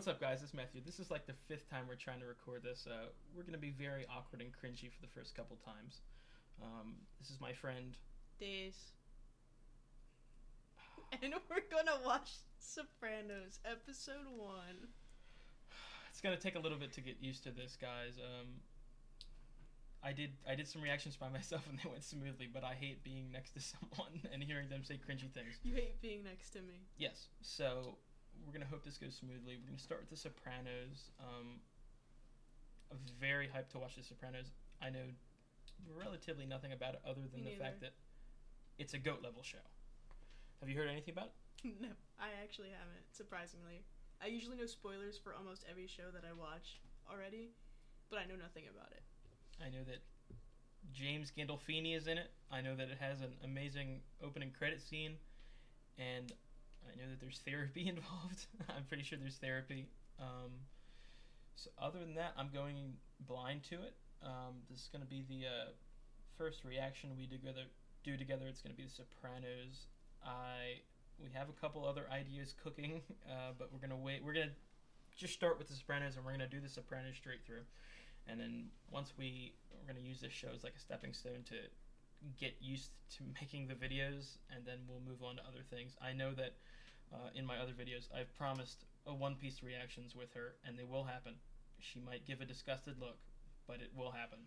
What's up, guys? It's Matthew. This is like the 5th time we're trying to record this. We're going to be very awkward and cringy for the first couple times. This is my friend. Days. And we're gonna watch Sopranos, episode 1. It's going to take a little bit to get used to this, guys. I did some reactions by myself and they went smoothly, but I hate being next to someone and hearing them say cringy things. You hate being next to me. Yes, so we're going to hope this goes smoothly. We're going to start with The Sopranos. I'm very hyped to watch The Sopranos. I know relatively nothing about it other than the fact that it's a GOAT level show. Have you heard anything about it? No, I actually haven't, surprisingly. I usually know spoilers for almost every show that I watch already, but I know nothing about it. I know that James Gandolfini is in it. I know that it has an amazing opening credit scene, and I know that there's therapy involved. I'm pretty sure there's therapy. So other than that, I'm going blind to it. This is going to be the first reaction we do together. It's going to be The Sopranos. We have a couple other ideas cooking, but we're going to wait. We're going to just start with The Sopranos, and we're going to do The Sopranos straight through. And then once we're going to use this show as like a stepping stone to get used to making the videos, and then we'll move on to other things. I know that in my other videos, I've promised a One Piece reactions with her, and they will happen. She might give a disgusted look, but it will happen.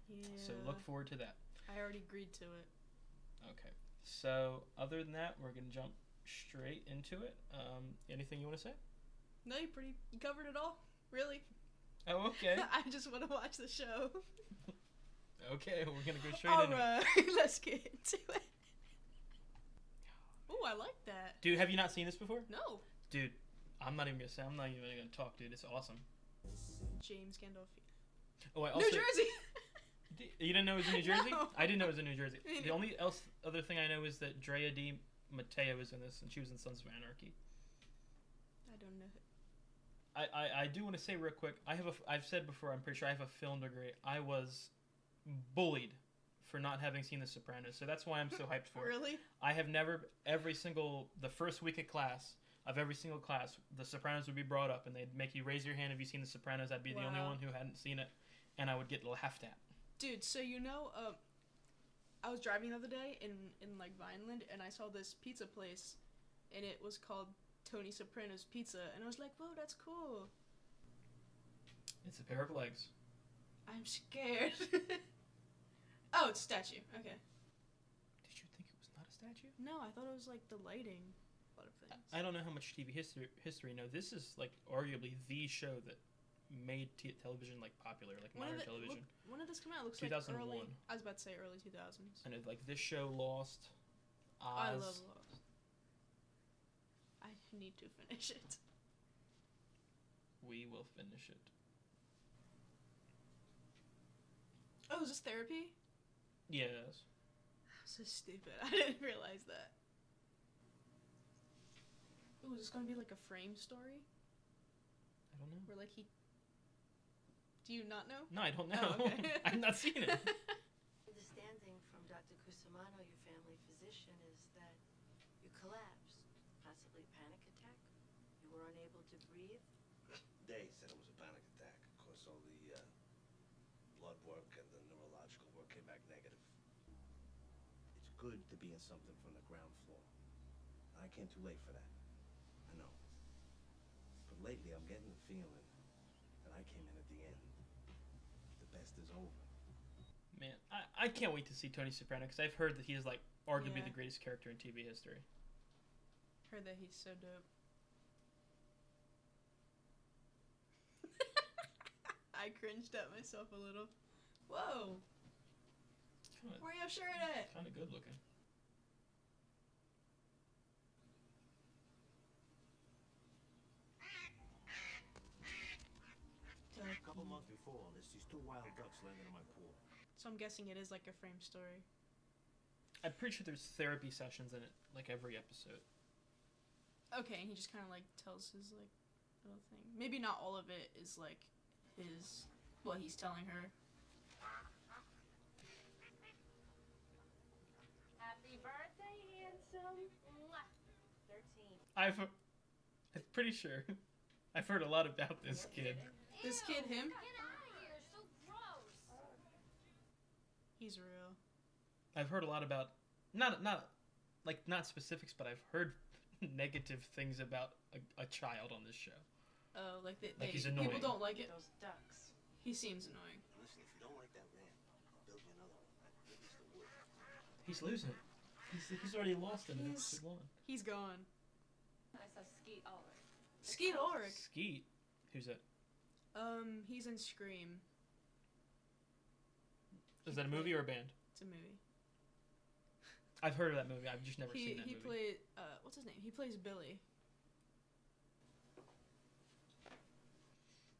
Yeah. So look forward to that. I already agreed to it. Okay. So other than that, we're going to jump straight into it. Anything you want to say? No, you covered it all. Really. Oh, okay. I just want to watch the show. Okay, we're going to go straight into it. Alright, let's get into it. Oh, I like that. Dude, have you not seen this before? No. Dude, I'm not even going to say. I'm not even going to talk, dude. It's awesome. James Gandolfini. Oh, I also, New Jersey! You didn't know it was in New Jersey? No. I didn't know it was in New Jersey. Me The only other thing I know is that Drea D. Matteo is in this, and she was in Sons of Anarchy. I don't know. I do want to say real quick, I've said before, I'm pretty sure I have a film degree. I was bullied for not having seen The Sopranos, so that's why I'm so hyped for it. Really? I have never, the first week of class, of every single class, The Sopranos would be brought up, and they'd make you raise your hand if you've seen The Sopranos. I'd be the only one who hadn't seen it, and I would get laughed at. Dude, so I was driving the other day in like Vineland, and I saw this pizza place, and it was called Tony Soprano's Pizza, and I was like, whoa, that's cool. It's a pair of legs. I'm scared. Oh, it's a statue. Okay. Did you think it was not a statue? No, I thought it was like the lighting. A lot of things. I don't know how much TV history you know. This is like arguably the show that made television like popular, like modern television. When did this come out? It looks 2001. like early. I was about to say early 2000s. And like this show, Lost, Oz. I love Lost. I need to finish it. We will finish it. Oh, is this therapy? Yes. So stupid. I didn't realize that. Ooh, is this gonna be like a frame story? I don't know. Where like he... Do you not know? No, I don't know. Oh, okay. I've not seen it. Understanding from Dr. Cusimano, your family physician, is that you collapsed, possibly panic attack. You were unable to breathe. They said it was a panic attack. Of course, all the blood work and the neurological work came back negative. It's good to be in something from the ground floor. I came too late for that. I know. But lately, I'm getting the feeling that I came in at the end. The best is over. Man, I can't wait to see Tony Soprano, because I've heard that he is like arguably Yeah. the greatest character in TV history. Heard that he's so dope. I cringed at myself a little. Whoa! Where you have shirt at? Kind of good looking. A couple months before all this, these two wild ducks landed in my pool. So I'm guessing it is like a frame story. I'm pretty sure there's therapy sessions in it, like every episode. Okay, and he just kind of like tells his like little thing. Maybe not all of it is like his what he's telling her. Happy birthday, handsome. Mwah. 13. I'm pretty sure. I've heard a lot about this kid. This kid, him, Get out of here! So gross! he's real. I've heard a lot about not specifics, but I've heard negative things about a child on this show. Oh, like he's people annoying. don't like it. Those ducks. He seems annoying. Listen, if you don't like that ramp, I'll build you another one. At least the wood. He's losing it. He's already lost it in He's- episode 1. He's gone. I saw Skeet Ulrich. Skeet Ulrich. Skeet, who's that? He's in Scream. Is that a movie or a band? It's a movie. I've heard of that movie. I've just never He seen that he movie. played what's his name? He plays Billy.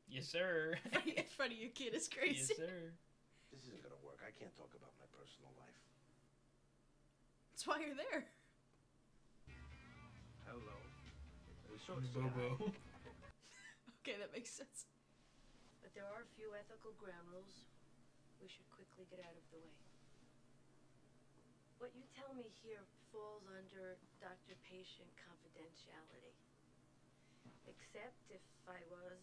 Yes, sir. In front of your kid is Yes, crazy. sir. This isn't gonna work. I can't talk about my personal life. That's why you're there. Hello. We saw this guy. Bobo. Okay, that makes sense. But there are a few ethical ground rules we should quickly get out of the way. What you tell me here falls under doctor-patient confidentiality. Except if I was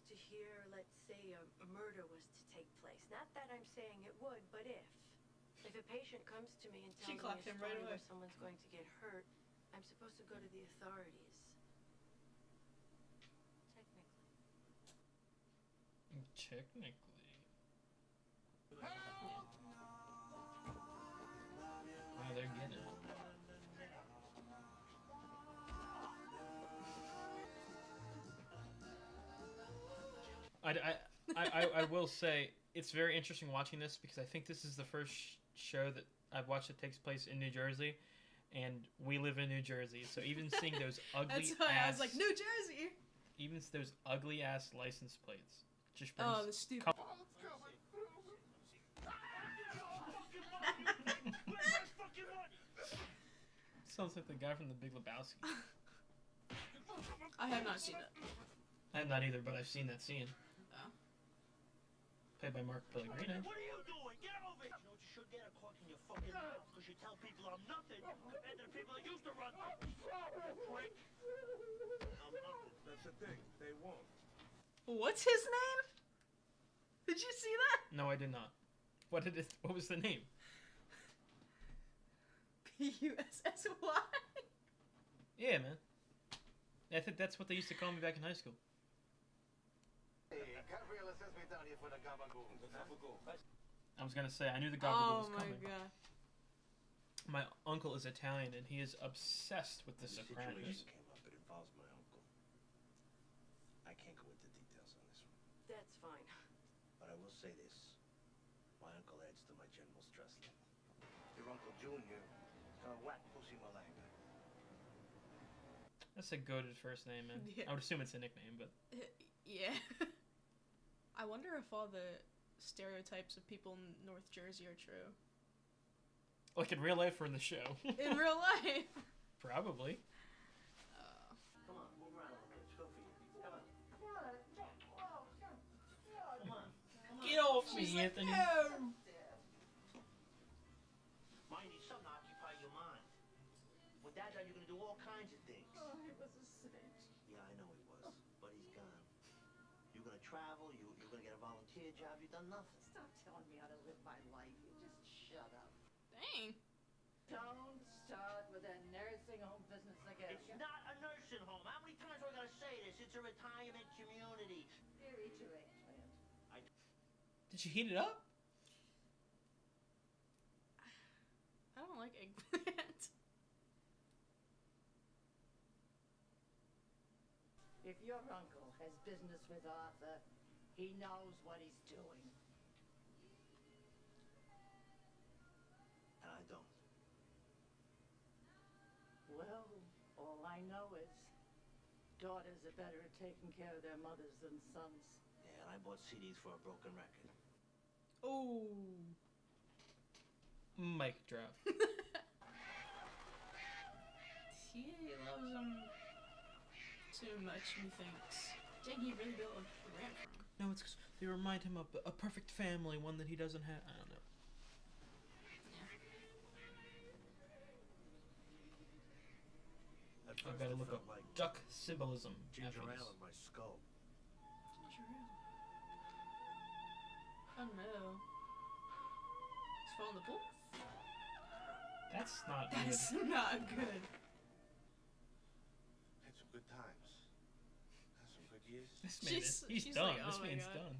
to hear, let's say, a murder was to take place. Not that I'm saying it would, but if. If a patient comes to me and She tells me clocked a him right story away. where someone's going to get hurt, I'm supposed to go to the authorities. Technically. Wow, they're getting it. I will say it's very interesting watching this because I think this is the first show that I've watched that takes place in New Jersey, and we live in New Jersey. So even seeing those ugly That's why ass, I was like, New Jersey. even those ugly ass license plates just brings. Oh, the stupid. com- Sounds like the guy from The Big Lebowski. I have not seen it. I have not either, but I've seen that scene. Oh. Played by Mark Pellegrino. What are you doing? Get over here! You know what you should get? A cork in your fucking mouth, because you tell people I'm nothing compared to the people that used to run me. Prick. That's the thing. They won't. What's his name? Did you see that? No, I did not. What was the name? P-U-S-S-Y. Yeah, man. I think that's what they used to call me back in high school. Hey, Gabriela sends me down here for the gabagool. The gabagool. I was gonna say I knew the Oh gabagool was my coming. god. My uncle is Italian and he is obsessed with The The Sopranos. situation came up. It involves my uncle. I can't go into details on this one, That's fine. but I will say this: my uncle adds to my general stress level. Your Uncle Junior, whack pussy malanga. That's a goated first name, man. Yeah. I would assume it's a nickname, but Yeah. I wonder if all the stereotypes of people in North Jersey are true. like in real life or in the show. In real life. Probably. Come on, move around a little bit. It's good for you. Come on. Come on. Get off me, Anthony. Mind you, something to occupy your mind. With that done, you're gonna do all kinds of things. Oh, it was a cinch. Yeah, I know he was, but he's gone. You're gonna travel. You're gonna get a volunteer job. You've done nothing. Stop telling me how to live my life. You just shut up. Dang. Don't start with that nursing home business again. It's not a nursing home. How many times are we gonna say this? It's a retirement community. Here, eat your eggplant. Did you heat it up? I don't like eggplant. If your uncle has business with Arthur, he knows what he's doing. And I don't. Well, all I know is daughters are better at taking care of their mothers than sons. Yeah, and I bought CDs for a broken record. Oh. Mic drop. He loves him too much, methinks. Dang, he really built a ramp for him. No, it's 'cause they remind him of a perfect family, one that he doesn't have. I don't know. At I first gotta it look felt up. like duck symbolism. Ginger after ale this. in my skull. Oh no. He's falling in the pool? That's not good. That's not good. Had some good times. Had some good years. This man he's she's done. like, This oh my man's God. done.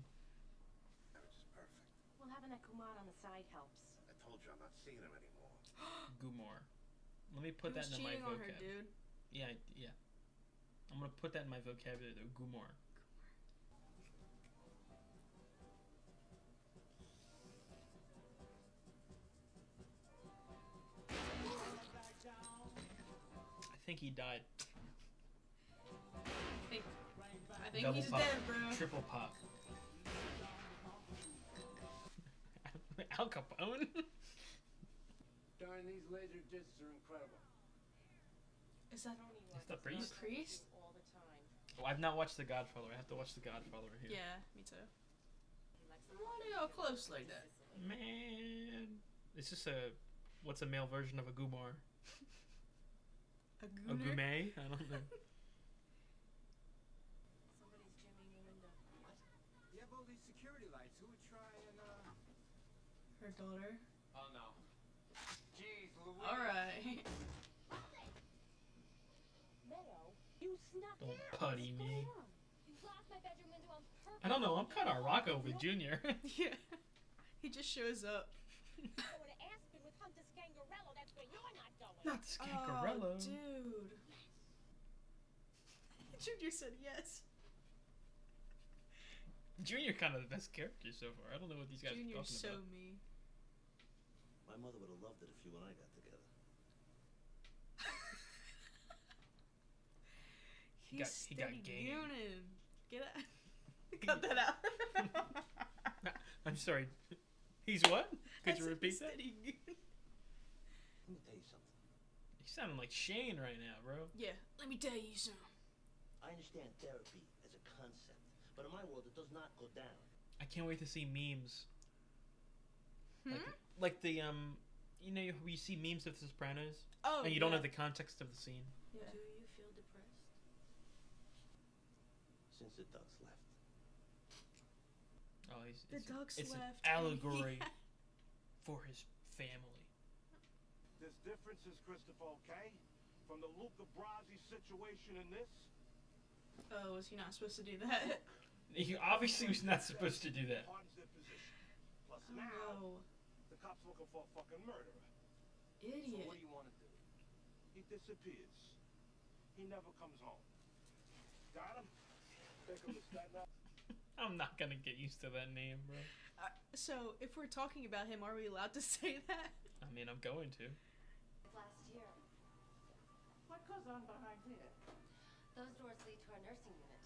Marriage is perfect. Well, having that Kumar on the side helps. I told you I'm not seeing him anymore. Gumor. Let me put He was that in my cheating on her, vocab. dude. Yeah, yeah. I'm gonna put that in my vocabulary though. Gumor. I think he died. I think Double he's pop. dead, bro. Triple pop. Al Capone? Darn, these laser discs are incredible. Is that Is that priest? priest? All the time. Oh, I've not watched The Godfather. I have to watch The Godfather here. Yeah, me too. He likes Why are they all close like that? Man. It's just a... What's a male version of a Gumar? A A gooner? Gume? I don't know. Somebody's jimmying the window. You have all these security lights. Who would try and, Her daughter. Oh, no. Jeez, Louise. Alright. Meadow, you snuck Don't out. putty What's me. going on? You glassed my bedroom window on purpose. I don't know. I'm kind of Rocco with Junior. Yeah. He just shows up. Going to Aspen with Hunter Scangarello. That's where you're not going. Not Scancarello. Oh, dude. Junior said yes. Junior kind of the best character so far. I don't know what these guys are Junior's talking so about. mean. My mother would have loved it if you and I got together. He got steady game. gooning. Get out. Cut that out. I'm sorry. He's what? I Could you said repeat that? steady goon. Let me tell you something. You sounding like Shane right now, bro. Yeah, let me tell you something. I understand therapy as a concept, but in my world it does not go down. I can't wait to see memes. Hmm? Like the you know you see memes of The Sopranos, Oh, and you don't yeah. know the context of the scene. Yeah. Do you feel depressed? Since the ducks left. Oh, The ducks it's left. an allegory for his family. There's differences, Christopher, okay? From the Luca Brasi situation in this. Oh, was he not supposed to do that? He obviously was not supposed to do that. Hardens their position. Plus Oh, now, no. the cops looking for a fucking murderer. So Idiot. what do you want to do? He disappears. He never comes home. Got him? Take him to Staten Island. I'm not gonna get used to that name, bro. So, if we're talking about him, are we allowed to say that? I mean, I'm going to. Last year. What goes on behind here? Those doors lead to our nursing unit.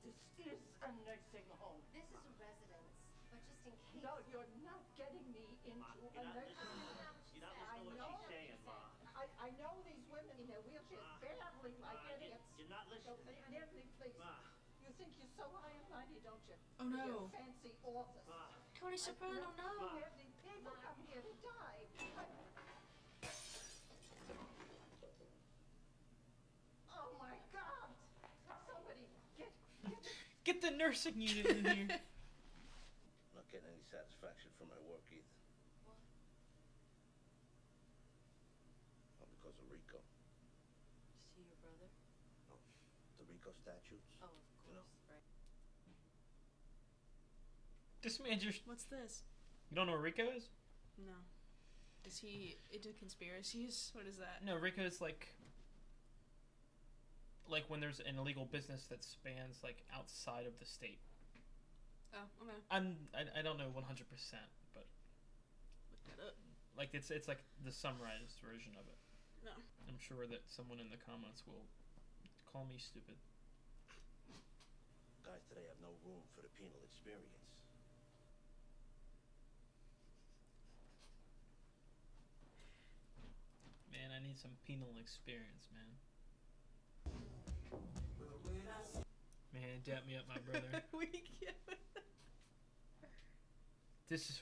This is a nursing home. This is a residence, but just in case. No, you're not getting me into a nursing home. You're not I listening to know. what she's saying, Ma. I know these women in their wheelchairs babbling like idiots. You're not So, listening. Anthony, please. Ma. You think you're so high and mighty, don't you? Oh, With no. your fancy office. Ma. Tony Soprano, no. Every people come here to die. Oh my God! Somebody get Get the nursing unit in here. Not getting any satisfaction from my work either. What? All because of Rico. See your brother? The Rico statutes. Oh, of You know. course. Right. This man just. What's this? You don't know what Rico is? No. Is he into conspiracies? What is that? No, Rico is like when there's an illegal business that spans like outside of the state. Oh, okay. I don't know 100%, but Look that up. like it's like the summarized version of it. No. I'm sure that someone in the comments will call me stupid. Guys today have no room for the penal experience. Man, I need some penal experience, man. Man, dap me up, my brother. We can't. This is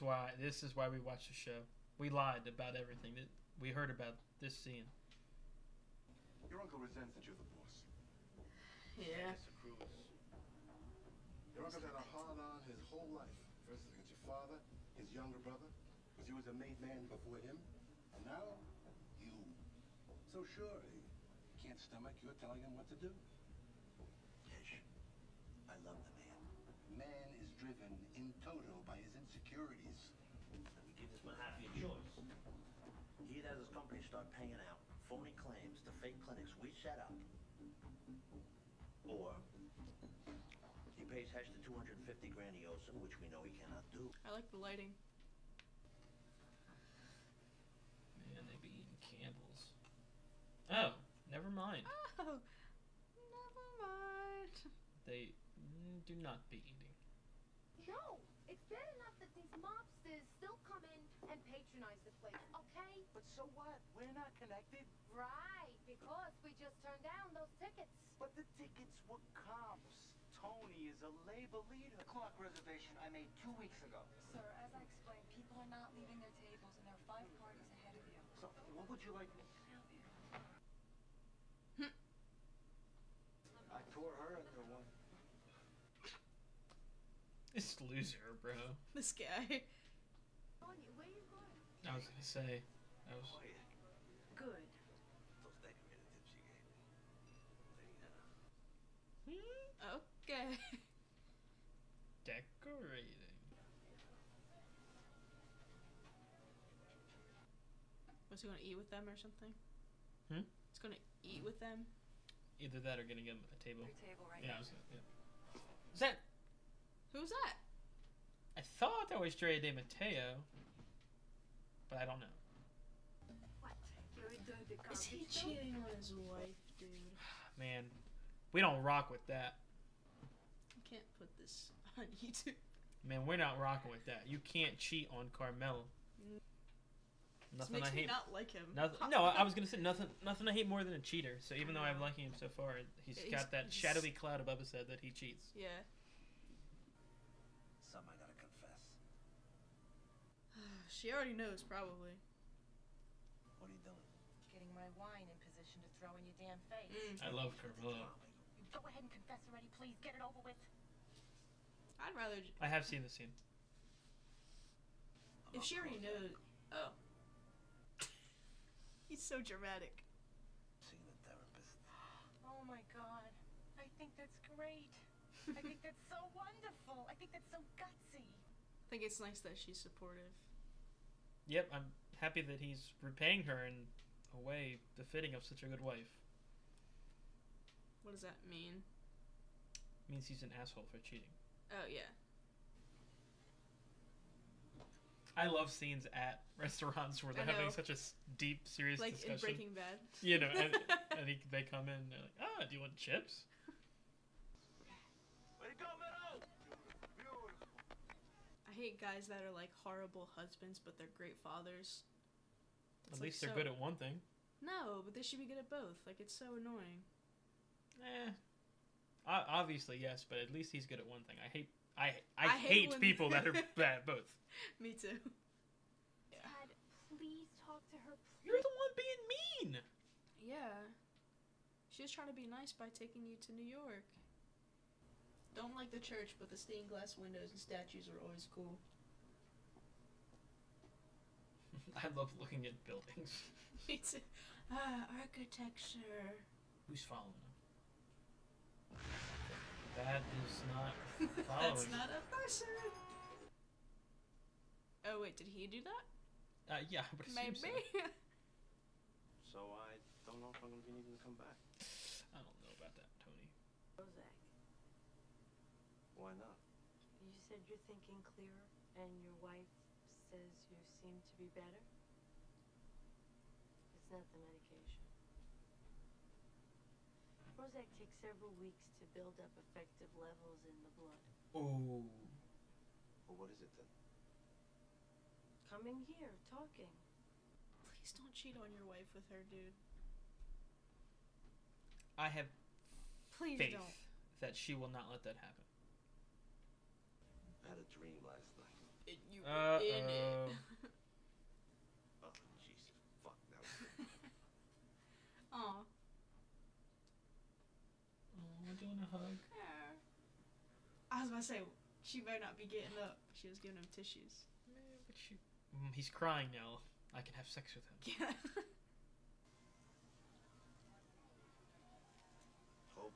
why we watch the show. We lied about everything that we heard about this scene. Your uncle resents that you're the boss. Yeah. Mr. Cruz. Your uncle's had a hard on his whole life. First against your father, his younger brother, because he was a made man before him. And now, you. So sure, he can't stomach you're telling him what to do. Ish. I love the man. Man is driven in toto by his insecurities. Let me give this one happy choice. He has his company start paying out phony claims to fake clinics we set up. Or he pays Hesh the 250 grand he owes him, which we know he cannot do. I like the lighting. Man, they be eating Campbell's. Oh, never mind. Oh, never mind. They do not be eating. Joe, it's bad enough that these mobsters still come in and patronize the place, okay? But so what? We're not connected. Right, because we just turned down those tickets. But the tickets were comps. Tony is a labor leader. The clock reservation I made 2 weeks ago. Sir, as I explained, people are not leaving their tables and there are 5 parties ahead of you. So what would you like? I tore her into one. This loser, bro. This guy. Tony, where you going? I was gonna say. I was. Good. Those decorated tips you gave me. Okay. Decorating. Was he gonna eat with them or something? Hmm? He's gonna eat with them? Either that or getting him a table. Your table right Yeah, I now. was gonna, yeah. Is that? Who's that? I thought that was Dre De Matteo, but I don't know. What? You're doing the Is he garbage show? cheating on his wife, dude? Man, we don't rock with that. I can't put this on YouTube. Man, we're not rocking with that. You can't cheat on Carmelo. This Nothing makes I me hate. not like him. Nothing. No, I was gonna say nothing. Nothing I hate more than a cheater. So even though I'm liking him so far, he's Yeah, got that he's- shadowy cloud above his head that he cheats. Yeah. Something I gotta confess. She already knows, probably. What are you doing? Getting my wine in position to throw in your damn face. I love Carmelo. Go ahead and confess already, please. Get it over with. I'd rather... I have seen the scene. If she already knows... Oh. He's so dramatic. Seeing a therapist. Oh my god. I think that's great. I think that's so wonderful. I think that's so gutsy. I think it's nice that she's supportive. Yep, I'm happy that he's repaying her in a way befitting of such a good wife. What does that mean? Means he's an asshole for cheating. Oh, yeah. I love scenes at restaurants where they're I having know. such a deep, serious Like discussion. in Breaking Bad. You know, and they come in and they're like, "Ah, do you want chips?" Way to go, Meadow! I hate guys that are like horrible husbands, but they're great fathers. At It's least like they're good at one thing. No, but they should be good at both. Like, it's so annoying. Obviously yes, but at least he's good at one thing. I hate hate when- people that are bad at both. Me too. Dad, please talk to her. You're the one being mean. Yeah. She was trying to be nice by taking you to New York. Don't like the church, but the stained glass windows and statues are always cool. I love looking at buildings. Me too. Architecture. Who's following him? That is not following. That's not a person. Oh wait, did he do that? Yeah, I would assume Maybe. so. So I don't know if I'm gonna be needing to come back. I don't know about that, Tony. Prozac. Why not? You said you're thinking clearer, and your wife says you seem to be better? It's not the medication. Prozac takes several weeks to build up effective levels in the blood. Oh. Well, what is it then? Coming here, talking. Please don't cheat on your wife with her, dude. I have Please faith don't. that she will not let that happen. I had a dream last night. You were in it. Oh, Jesus. Fuck, that was Aw. a hug. I was about to say, she might not be getting up. She was giving him tissues. But he's crying now. I can have sex with him. Yeah. Hope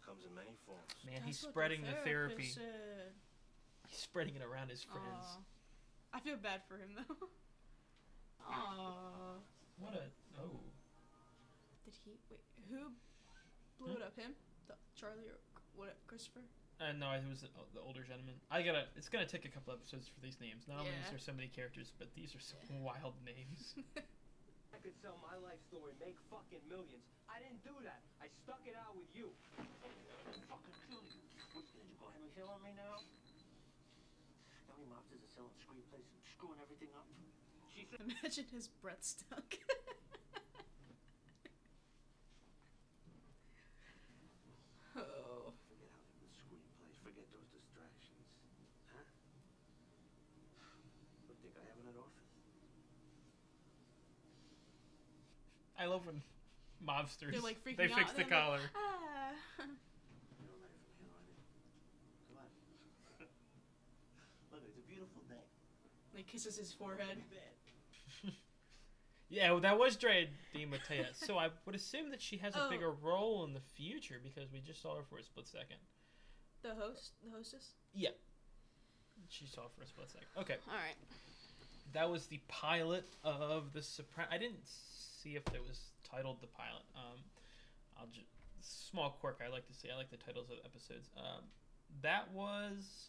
comes in many forms. Man, he's That's what spreading the therapy. said. He's spreading it around his friends. Aw. I feel bad for him though. Aww. What a Did he wait? Who blew it up? Him? Charlie or what? Christopher? no, it was the older gentleman. It's gonna take a couple episodes for these names. Not only is there so many characters, but these are so wild names. I could sell my life story, make fucking millions. I didn't do that. I stuck it out with you. Fucking kill you. Did you go ahead and kill on me now? How many mobsters are selling screenplays and screwing everything up? She said. Imagine his breath stuck. Oh. Forget Hollywood screenplays. Forget those distractions. Huh? What think I have in that office? I love when mobsters They're like freaking they out. fix the and they're collar. Like, ah. You don't like from here on in. Come on. Look, it's a beautiful day. Like kisses his forehead. Yeah, well, that was Dre DiMatteo. So I would assume that she has a bigger role in the future because we just saw her for a split second. The hostess? Yeah. She saw her for a split second. Okay. Alright. That was the pilot of the Sopranos. I didn't see if it was titled the pilot. I'll just small quirk I like to say. I like the titles of episodes. That was.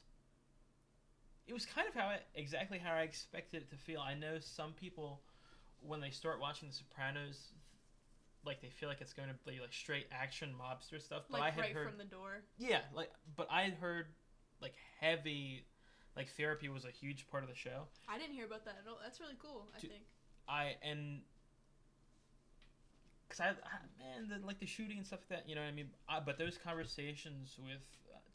It was kind of exactly how I expected it to feel. I know some people, when they start watching The Sopranos, like they feel like it's going to be like straight action mobster stuff. But like I had right heard, from the door. Yeah, but I had heard like heavy, like therapy was a huge part of the show. I didn't hear about that at all. That's really cool. I think. Because like the shooting and stuff like that, you know what I mean. But those conversations with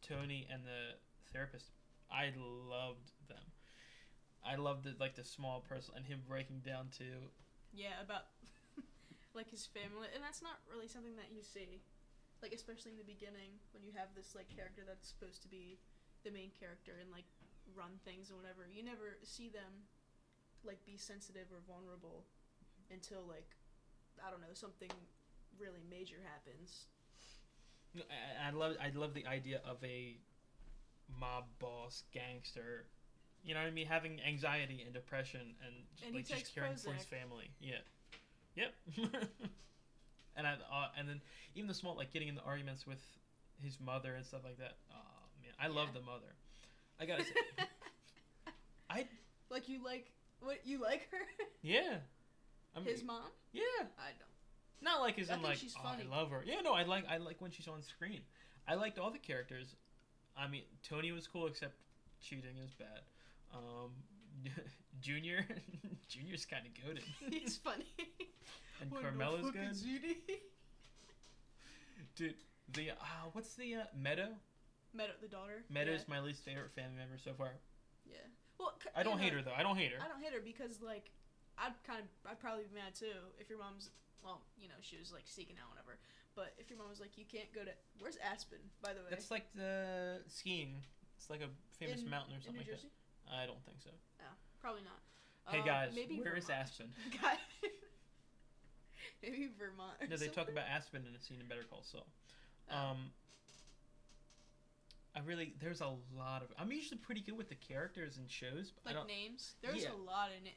Tony and the therapist, I loved them. I loved the small person and him breaking down to. Yeah, about like his family, and that's not really something that you see, like especially in the beginning when you have this like character that's supposed to be the main character and like run things and whatever. You never see them like be sensitive or vulnerable until like I don't know something really major happens. I love the idea of a mob boss gangster. You know what I mean? Having anxiety and depression and like just caring for his family. Yeah. Yep. and then even the small like getting into arguments with his mother and stuff like that. Oh man, I love the mother. I gotta say, like you like her. Yeah. His mom. Yeah. I don't. Not like as in like she's funny. I love her. Yeah, no, I like when she's on screen. I liked all the characters. I mean, Tony was cool except cheating is bad. Junior's kind of goated. He's funny. And Carmela's good. Dude, the what's the Meadow? Meadow, the daughter. Meadow's my least favorite family member so far. Yeah. Well, I don't hate her though. I don't hate her. I don't hate her because like I'd probably be mad too if your mom's she was like seeking out whatever. But if your mom was like, you can't go to where's Aspen, by the way? That's like the skiing. It's like a famous mountain or something in New Jersey? like that. I don't think so. No, probably not. Hey guys, maybe where is Vermont. Aspen? Maybe Vermont. No, they talk about Aspen in a scene in Better Call Saul. There's a lot of. I'm usually pretty good with the characters and shows. But like names. There's a lot in it.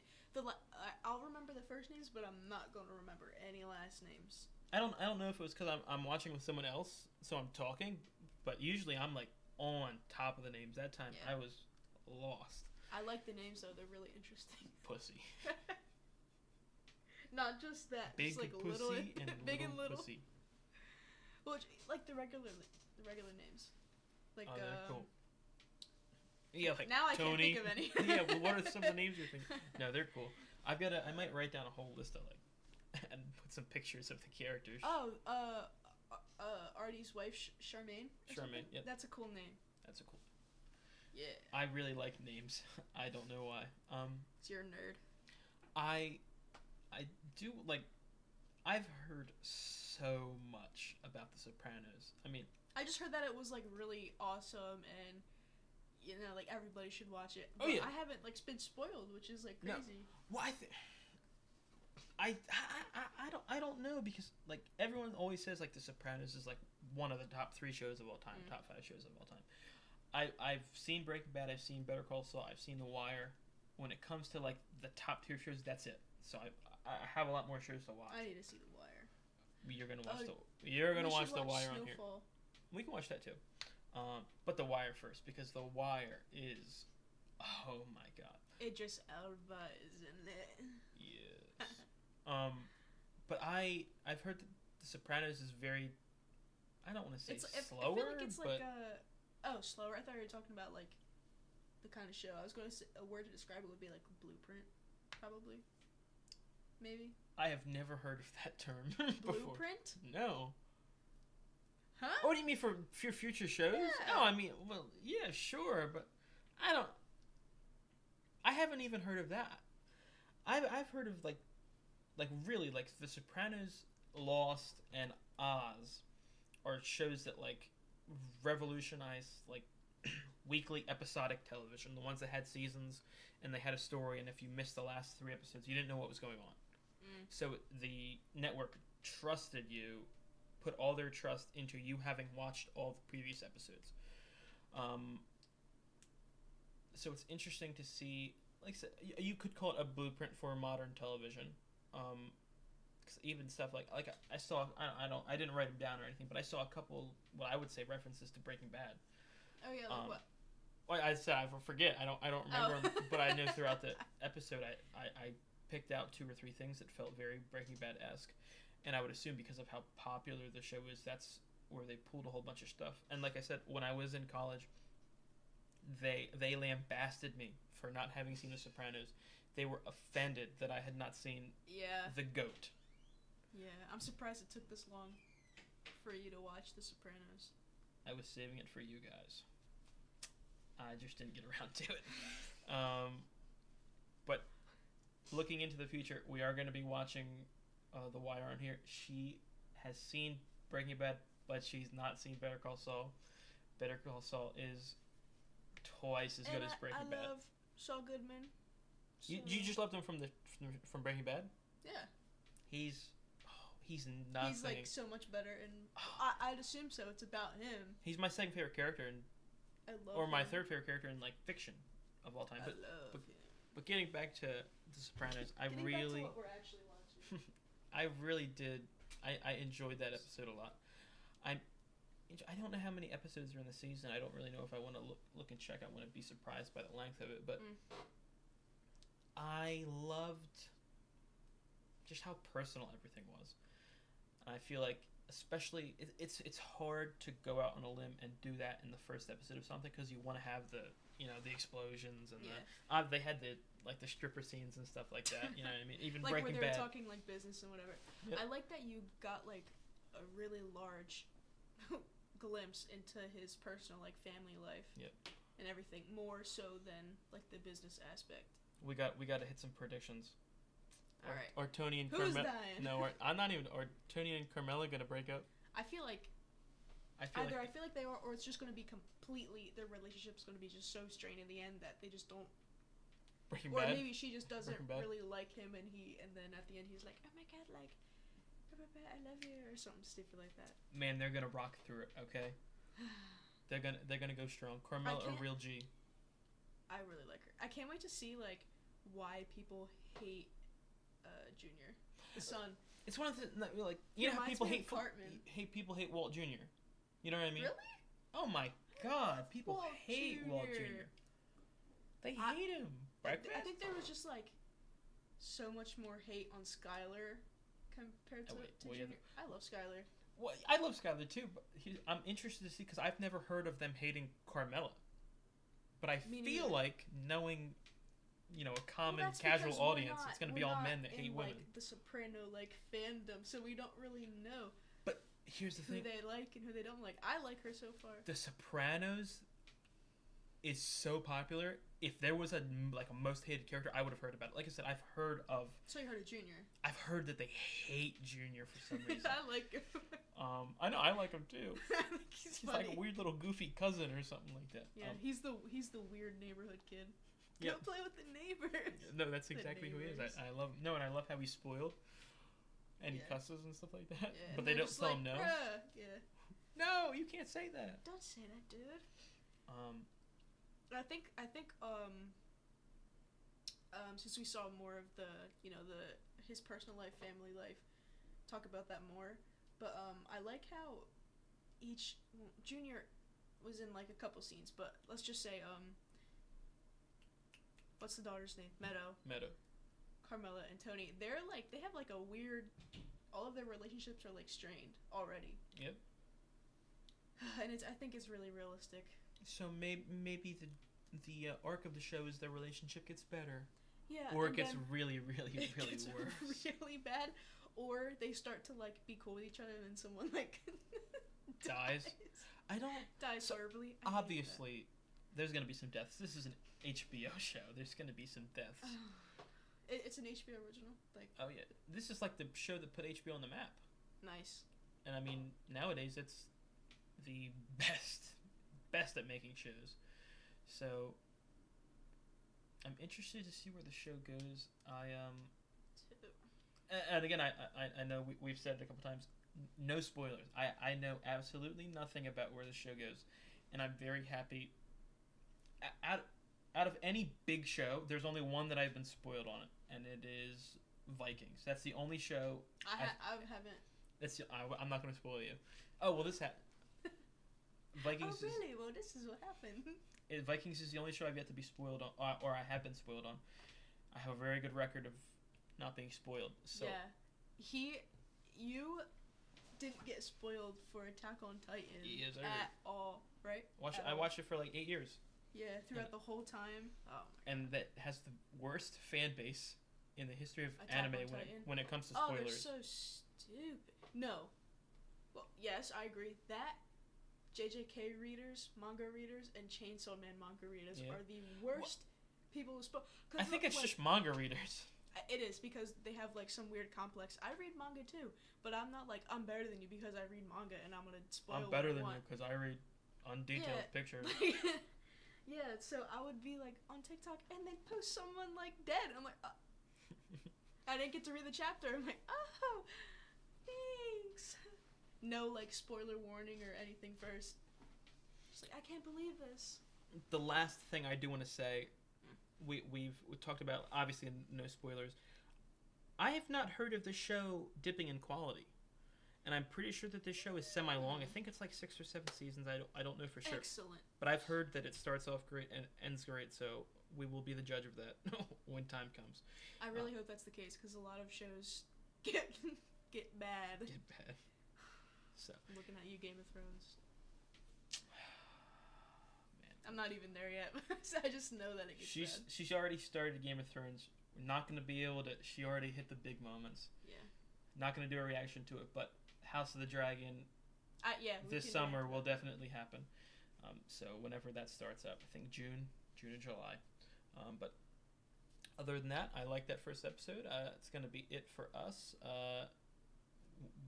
I'll remember the first names, but I'm not going to remember any last names. I don't know if it was because I'm watching with someone else, so I'm talking. But usually I'm like on top of the names. That time I was lost. I like the names though; they're really interesting. Pussy. Not just that. Big just like pussy little and big little and little. pussy. Well, like the regular names. Like they're cool. Yeah, like now I Tony. can't think of any. Yeah, well, what are some of the names you're thinking? No, they're cool. I might write down a whole list of and put some pictures of the characters. Oh, Artie's wife, Charmaine. Charmaine, yep. That's a cool name. That's a cool. Yeah. I really like names. I don't know why. You're a nerd. I do like. I've heard so much about The Sopranos. I mean, I just heard that it was like really awesome and like everybody should watch it. Oh, But yeah. I haven't like been spoiled, which is like No. crazy. well, I don't know, because like everyone always says like The Sopranos is like one of the top 3 shows of all time, top 5 shows of all time. I've seen Breaking Bad, I've seen Better Call Saul, I've seen The Wire. When it comes to like the top tier shows, that's it. So I have a lot more shows to watch. I need to see The Wire. You're gonna watch We watch should The Wire on here. Snowfall. We can watch that too, but The Wire first, because The Wire is, oh my god. Idris Elba is in it. Yes. But I've heard that The Sopranos is very, I don't want to say slower, I feel like it's but like slower. I thought you were talking about like the kind of show. I was going to say a word to describe it would be like Blueprint, probably. Maybe. I have never heard of that term before. Blueprint? No. Huh? Oh, what do you mean for future shows? Yeah. No, I mean, well, yeah, sure, but I haven't even heard of that. I've heard of like really like The Sopranos, Lost, and Oz are shows that like revolutionized like weekly episodic television, the ones that had seasons and they had a story, and if you missed the last 3 episodes, you didn't know what was going on. So the network trusted you, put all their trust into you having watched all the previous episodes. So it's interesting to see, like I said, you could call it a blueprint for modern television. Cause even stuff like I saw, I didn't write them down or anything, but I saw a couple, what I would say, references to Breaking Bad. Oh yeah, like what? Well, I said I forget. I don't remember them, but I know throughout the episode I picked out 2 or 3 things that felt very Breaking Bad-esque, and I would assume because of how popular the show is, that's where they pulled a whole bunch of stuff. And like I said, when I was in college, they lambasted me for not having seen The Sopranos. They were offended that I had not seen The Goat. Yeah, I'm surprised it took this long for you to watch The Sopranos. I was saving it for you guys. I just didn't get around to it. But looking into the future, we are going to be watching The Wire on here. She has seen Breaking Bad, but she's not seen Better Call Saul. Better Call Saul is twice as good as Breaking Bad. I love Saul Goodman. So... You just loved him from Breaking Bad? Yeah. He's nothing. He's like so much better, and I'd assume so. It's about him. He's my second favorite character, my third favorite character in like fiction of all time. But getting back to The Sopranos, back to what we're actually watching. I really did. I enjoyed that episode a lot. I don't know how many episodes are in the season. I don't really know if I want to look and check. I want to be surprised by the length of it, but I loved just how personal everything was. And I feel like, especially, it's hard to go out on a limb and do that in the first episode of something, because you want to have the explosions and they had the stripper scenes and stuff like that. You know what I mean? Even like Breaking where they Bad. were talking like business and whatever. Yep. I like that you got like a really large glimpse into his personal like family life. Yep. And everything, more so than like the business aspect. We got to hit some predictions. All right. Are Tony and Who's Carmela? dying? No, I'm not even. Are Tony and Carmela gonna break up? I feel like I feel like they are, or it's just gonna be completely, their relationship's gonna be just so strained in the end that they just don't. Breaking or Bad. Maybe she just doesn't really like him, and then at the end he's like, oh my god, like, I love you, or something stupid like that. Man, they're gonna rock through it. Okay. They're gonna go strong. Carmela, a real G. I really like her. I can't wait to see like why people hate Junior, the son. It's one of the like, you know how people hate people hate Walt Jr. You know what I mean? Really? Oh my god, people hate Walt Jr. They hate him. I think there was just like so much more hate on Skylar compared to Junior. I love Skylar. Well, I love Skylar too, but I'm interested to see, because I've never heard of them hating Carmela. But I feel like, knowing, a common casual audience, it's going to be all men that hate women. Like the Soprano fandom, so we don't really know. But here's the thing: who they like and who they don't like. I like her so far. The Sopranos, is so popular. If there was a most hated character, I would have heard about it. Like I said, I've heard of Junior. I've heard that they hate Junior for some reason. I like him. I know, I like him too. He's He's like a weird little goofy cousin or something like that. Yeah, he's the weird neighborhood kid. Yeah. Go play with the neighbors. No, that's exactly who he is. I love him. No, and I love how he's spoiled. And he cusses and stuff like that. Yeah, but they don't tell him no. Bruh. Yeah. No, you can't say that. Don't say that, dude. I think since we saw more of the his personal life, family life, talk about that more. But I like how Junior was in like a couple scenes, but let's just say what's the daughter's name? Meadow. Carmela and Tony. They have like a weird. All of their relationships are like strained already. Yep. And I think it's really realistic. So maybe the arc of the show is their relationship gets better. Yeah. Or it gets really, really, really worse. Really bad. Or they start to like be cool with each other and then someone like dies. I don't dies horribly. Obviously, there's gonna be some deaths. This is an HBO show. There's gonna be some deaths. It's an HBO original. Like. Oh yeah, this is like the show that put HBO on the map. Nice. And I mean, nowadays it's the best at making shows. So I'm interested to see where the show goes. And again, I know we've said it a couple times. No spoilers. I know absolutely nothing about where the show goes, and I'm very happy. Out of any big show, there's only one that I've been spoiled on it, and it is Vikings. That's the only show I haven't. I'm not going to spoil you. Oh well, Vikings. Oh really? Well, this is what happened. Vikings is the only show I've yet to be spoiled on, or I have been spoiled on. I have a very good record of not being spoiled. So yeah, you didn't get spoiled for Attack on Titan at all, right? I watched it for like 8 years. Yeah, throughout the whole time. Oh my and that has the worst fan base in the history of anime when it comes to spoilers. Oh, they're so stupid. No. Well, yes, I agree. That JJK readers, manga readers, and Chainsaw Man manga readers are the worst people who spoil. I think it's just manga readers. It is, because they have like some weird complex. I read manga too, but I'm not like I'm better than you because I read manga and I'm gonna spoil. I'm better than you because I read undetailed pictures. Yeah, so I would be like on TikTok and they'd post someone like dead. I'm like, I didn't get to read the chapter. I'm like, oh, thanks. No like spoiler warning or anything first. Just like, I can't believe this. The last thing I do want to say, we've talked about, obviously no spoilers. I have not heard of the show dipping in quality. And I'm pretty sure that this show is semi-long. I think it's like 6 or 7 seasons. I don't know for sure. Excellent. But I've heard that it starts off great and ends great, so we will be the judge of that when time comes. I really hope that's the case, because a lot of shows get bad. Get bad. So. I'm looking at you, Game of Thrones. Man. I'm not even there yet. So I just know that it gets bad. She's already started Game of Thrones. We're not going to be able to... She already hit the big moments. Yeah. Not going to do a reaction to it, but House of the Dragon this summer will definitely happen. So whenever that starts up, I think June or July. But other than that, I like that first episode. It's going to be it for us.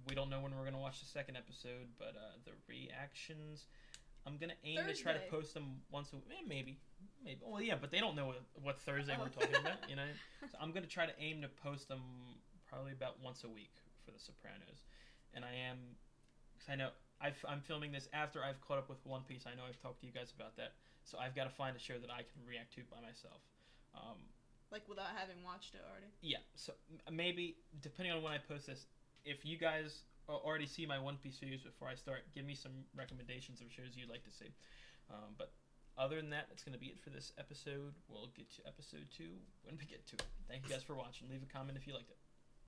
We don't know when we're going to watch the second episode, but the reactions, I'm going to aim to try to post them once a week. Maybe. Well, yeah, but they don't know what Thursday we're talking about, you know? So I'm going to try to aim to post them probably about once a week for The Sopranos. And I am, because I know I'm filming this after I've caught up with One Piece. I know I've talked to you guys about that. So I've got to find a show that I can react to by myself. Like without having watched it already? Yeah. So maybe, depending on when I post this, if you guys already see my One Piece videos before I start, give me some recommendations of shows you'd like to see. But other than that, that's going to be it for this episode. We'll get to episode 2 when we get to it. Thank you guys for watching. Leave a comment if you liked it.